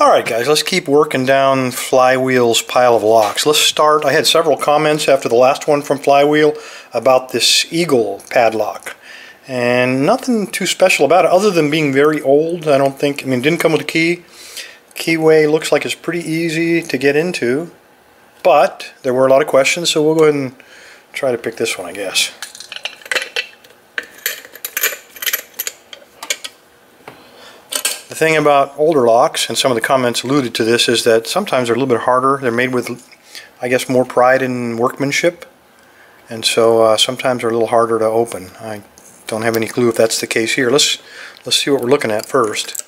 Alright guys, let's keep working down Flywheel's pile of locks. Let's start. I had several comments after the last one from Flywheel about this Eagle padlock. And nothing too special about it other than being very old. I don't think, it didn't come with a key. Keyway looks like it's pretty easy to get into. But there were a lot of questions, so we'll go ahead and try to pick this one, I guess. The thing about older locks, and some of the comments alluded to this, is that sometimes they're a little bit harder. They're made with, I guess, more pride in workmanship, and so sometimes they're a little harder to open. I don't have any clue if that's the case here. Let's see what we're looking at first.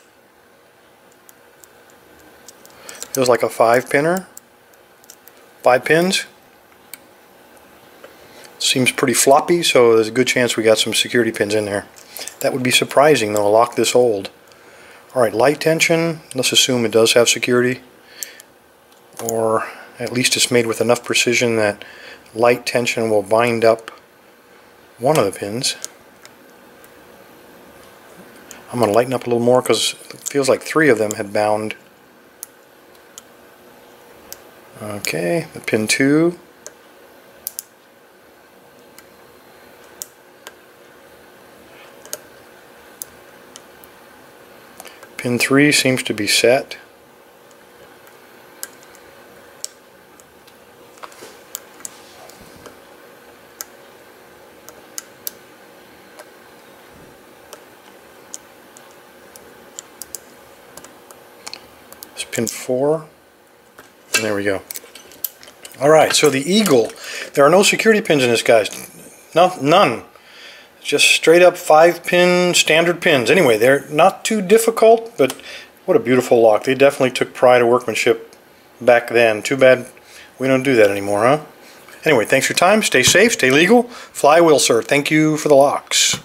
Feels like a 5-pinner. 5 pins. Seems pretty floppy, so there's a good chance we got some security pins in there. That would be surprising though, a lock this old. Alright, light tension, let's assume it does have security, or at least it's made with enough precision that light tension will bind up one of the pins. I'm going to lighten up a little more because it feels like 3 of them had bound. Okay, the pin 2. Pin 3 seems to be set. It's pin 4. And there we go. Alright, so the Eagle. There are no security pins in this, guys. No, none. Just straight up 5-pin standard pins. Anyway, they're not too difficult, but what a beautiful lock. They definitely took pride of workmanship back then. Too bad we don't do that anymore, huh? Anyway, thanks for your time. Stay safe, stay legal. Flywheel, sir. Thank you for the locks.